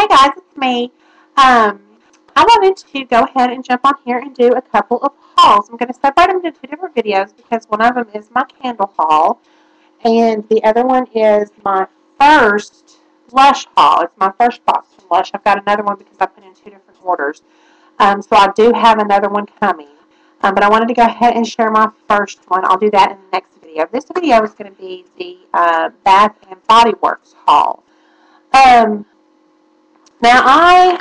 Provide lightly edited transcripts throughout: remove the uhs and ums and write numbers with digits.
Hey guys, it's me. I wanted to go ahead and jump on here and do a couple of hauls. I'm going to separate them into two different videos because one of them is my candle haul and the other one is my first Lush haul. It's my first box from Lush. I've got another one because I put in two different orders. So I do have another one coming. But I wanted to go ahead and share my first one. I'll do that in the next video. This video is going to be the Bath and Body Works haul. Now,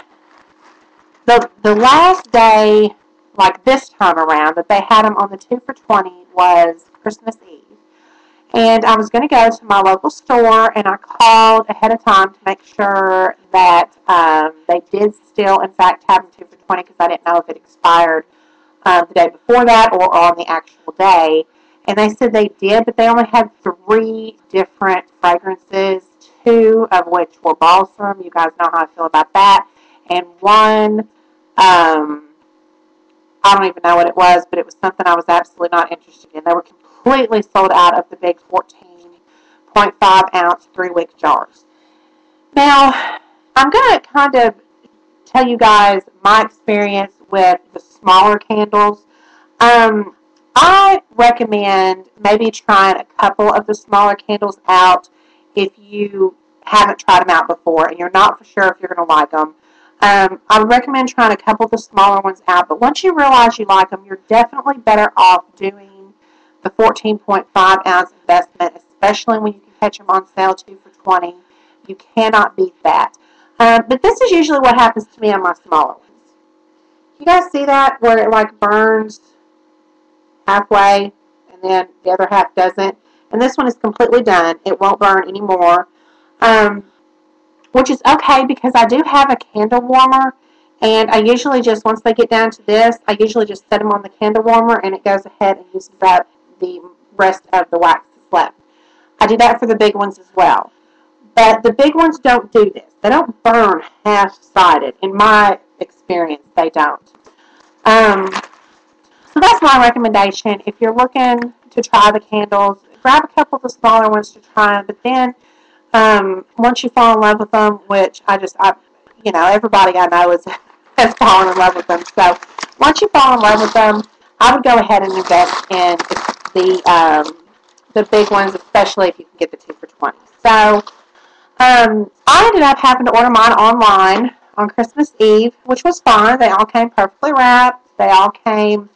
the last day, like this time around, that they had them on the 2 for $20 was Christmas Eve. And I was going to go to my local store, and I called ahead of time to make sure that they did still, in fact, have them 2 for $20 because I didn't know if it expired the day before that or on the actual day. And they said they did, but they only had 3 different fragrances, 2 of which were balsam. You guys know how I feel about that. And one, I don't even know what it was, but it was something I was absolutely not interested in. They were completely sold out of the big 14.5 ounce 3-wick jars. Now, I'm going to kind of tell you guys my experience with the smaller candles. I recommend maybe trying a couple of the smaller candles out if you haven't tried them out before and you're not for sure if you're going to like them. I would recommend trying a couple of the smaller ones out, but once you realize you like them, you're definitely better off doing the 14.5 ounce investment, especially when you can catch them on sale 2 for $20. You cannot beat that. But this is usually what happens to me on my smaller ones. You guys see that where it like burns halfway and then the other half doesn't? And this one is completely done. It won't burn anymore. Which is okay because I do have a candle warmer, and I usually just, once they get down to this, I usually just set them on the candle warmer and it goes ahead and uses up the rest of the wax that's left. I do that for the big ones as well. But the big ones don't do this. They don't burn half-sided. In my experience, they don't. So that's my recommendation. If you're looking to try the candles, grab a couple of the smaller ones to try, but then once you fall in love with them, which everybody I know has fallen in love with them. So once you fall in love with them, I would go ahead and invest in the big ones, especially if you can get the 2 for $20. So I ended up having to order mine online on Christmas Eve, which was fine. They all came perfectly wrapped. They all came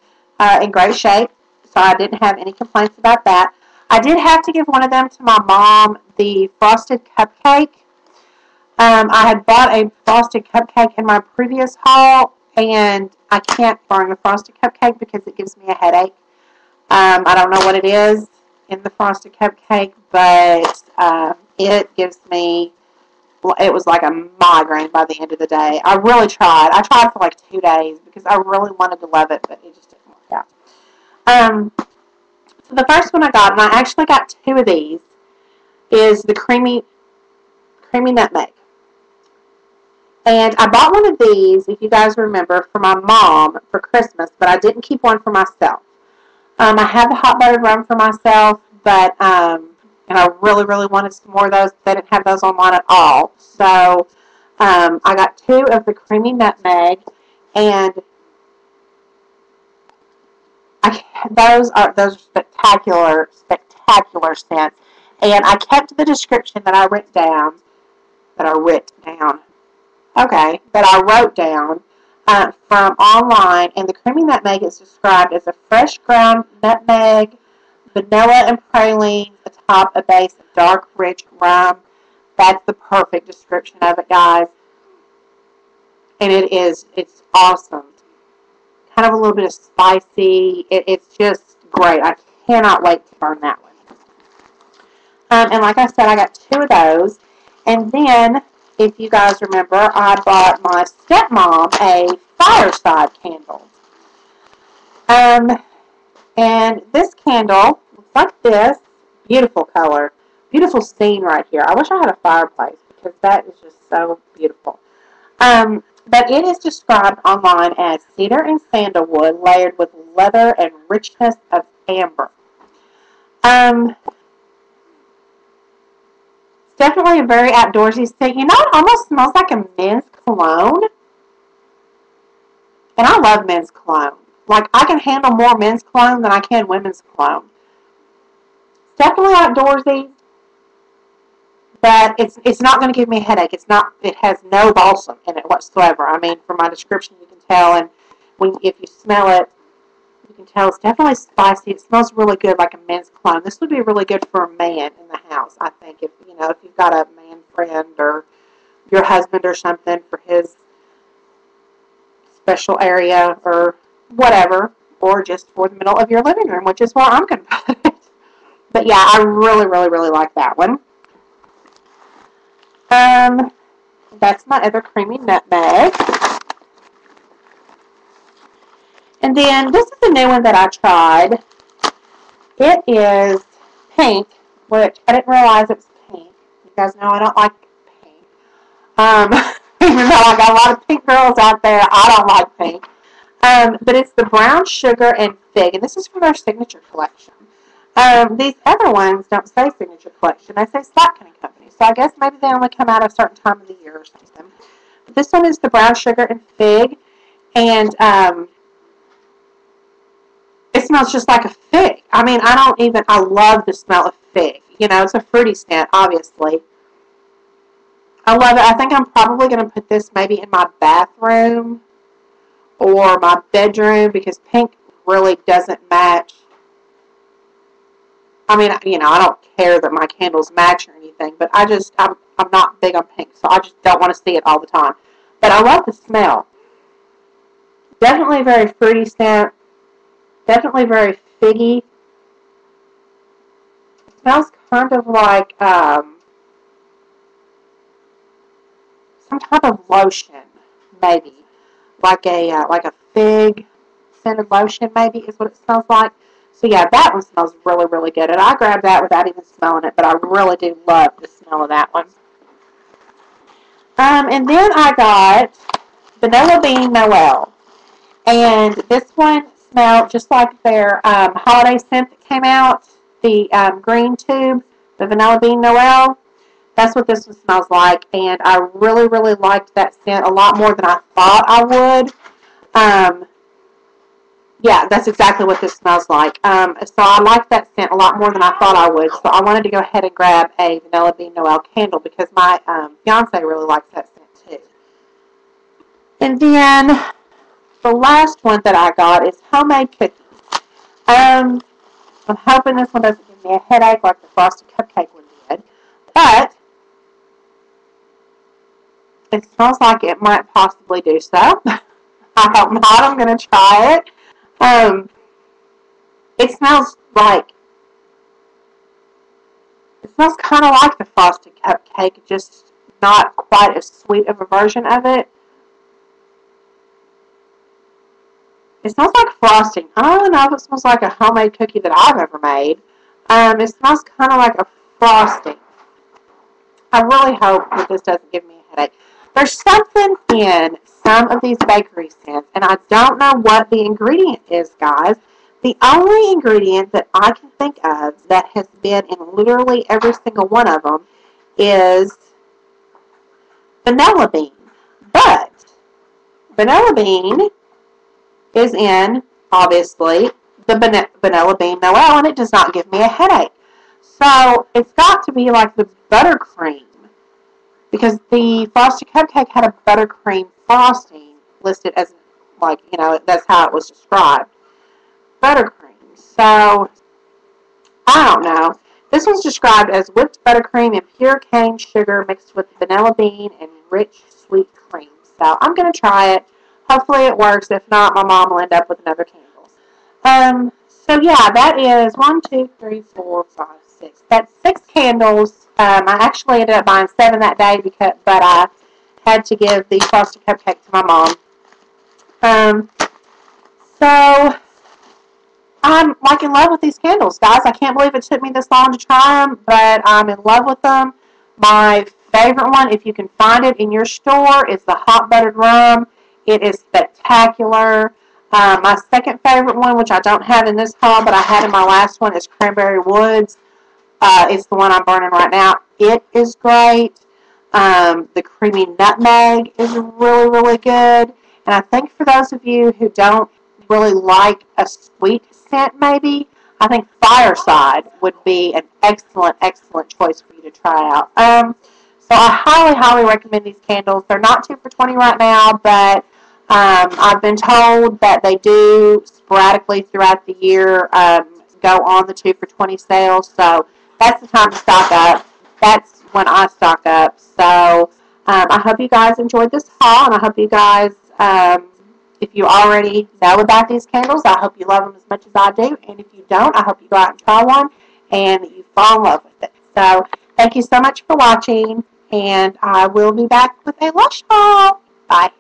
in great shape, so I didn't have any complaints about that. I did have to give one of them to my mom, the frosted cupcake. I had bought a frosted cupcake in my previous haul, and I can't burn the frosted cupcake because it gives me a headache. I don't know what it is in the frosted cupcake, but it gives me, it was like a migraine by the end of the day. I really tried. I tried for like 2 days because I really wanted to love it, but it just didn't work out. So the first one I got, and I actually got 2 of these, is the creamy nutmeg. And I bought one of these, if you guys remember, for my mom for Christmas, but I didn't keep one for myself. I had the hot buttered rum for myself, but and I really, really wanted some more of those. They didn't have those online at all. So I got 2 of the creamy nutmeg, and those are spectacular scents. And I kept the description that I wrote down. From online, and the creamy nutmeg is described as a fresh ground nutmeg, vanilla and praline atop a base of dark, rich rum. That's the perfect description of it, guys. And it's awesome. Kind of a little bit of spicy. It's just great. I cannot wait to burn that one. And like I said, I got 2 of those. And then, if you guys remember, I bought my stepmom a fireside candle. And this candle looks like this. Beautiful color. Beautiful scene right here. I wish I had a fireplace because that is just so beautiful. But it is described online as cedar and sandalwood layered with leather and richness of amber. Definitely a very outdoorsy scent. You know, it almost smells like a men's cologne. And I love men's cologne. Like, I can handle more men's cologne than I can women's cologne. It's definitely outdoorsy, but it's not going to give me a headache. It's not. It has no balsam in it whatsoever. I mean, from my description, you can tell, and if you smell it, you can tell it's definitely spicy. It smells really good, like a men's cologne. This would be really good for a man in the house, I think. If you've got a man friend or your husband or something for his special area or whatever, or just for the middle of your living room, which is where I'm going to put it. But yeah, I really, really, really like that one. That's my other creamy nutmeg. And then this is a new one that I tried. It is pink, which I didn't realize it was pink. You guys know I don't like pink. Even though I got a lot of pink girls out there, I don't like pink. But it's the brown sugar and fig, and this is from their signature collection. These other ones don't say signature collection; they say Slotkin & Company. So I guess maybe they only come out at a certain time of the year or something. But this one is the brown sugar and fig, and it smells just like a fig. I mean, I love the smell of fig. You know, it's a fruity scent, obviously. I love it. I think I'm probably going to put this maybe in my bathroom or my bedroom because pink really doesn't match. I mean, you know, I don't care that my candles match or anything, but I'm not big on pink, so I just don't want to see it all the time. But I love the smell. Definitely a very fruity scent. Definitely very figgy. It smells kind of like some type of lotion, maybe. Like a fig scented lotion, maybe, is what it smells like. So yeah, that one smells really, really good. And I grabbed that without even smelling it, but I really do love the smell of that one. And then I got Vanilla Bean Noel. And this one smelled just like their holiday scent that came out, the green tube, the Vanilla Bean Noel. That's what this one smells like. And I really, really liked that scent a lot more than I thought I would. Yeah, that's exactly what this smells like. So I like that scent a lot more than I thought I would. So I wanted to go ahead and grab a Vanilla Bean Noel candle because my fiance really likes that scent too. And then the last one that I got is homemade cookies. I'm hoping this one doesn't give me a headache like the frosted cupcake one did. But it smells like it might possibly do so. I hope not. I'm going to try it. It smells kind of like the frosted cupcake, just not quite as sweet of a version of it. It smells like frosting. I don't know if it smells like a homemade cookie that I've ever made. It smells kind of like a frosting. I really hope that this doesn't give me a headache. There's something in some of these bakery scents, and I don't know what the ingredient is, guys. The only ingredient that I can think of that has been in literally every single one of them is vanilla bean. But vanilla bean is in, obviously, the Vanilla Bean Noel, and it does not give me a headache. So it's got to be like the buttercream, because the frosted cupcake had a buttercream frosting listed as, like, you know, that's how it was described. Buttercream. So, I don't know. This one's described as whipped buttercream and pure cane sugar mixed with vanilla bean and rich sweet cream. So, I'm going to try it. Hopefully it works. If not, my mom will end up with another candle. So yeah, that is 1, 2, 3, 4, 5, 6. That's 6 candles. I actually ended up buying 7 that day, but I had to give the frosted cupcake to my mom. So I'm like in love with these candles, guys. I can't believe it took me this long to try them, but I'm in love with them. My favorite one, if you can find it in your store, is the hot buttered rum. It is spectacular. My second favorite one, which I don't have in this haul, but I had in my last one, is Cranberry Woods. It's the one I'm burning right now. It is great. The creamy nutmeg is really, really good. And I think for those of you who don't really like a sweet scent, maybe, I think Fireside would be an excellent, excellent choice for you to try out. So I highly, highly recommend these candles. They're not 2 for $20 right now, but I've been told that they do sporadically throughout the year go on the 2 for $20 sales. So that's the time to stock up. That's when I stock up. So I hope you guys enjoyed this haul, and I hope you guys, if you already know about these candles, I hope you love them as much as I do. And if you don't, I hope you go out and try one and you fall in love with it. So thank you so much for watching, and I will be back with a Lush haul. Bye.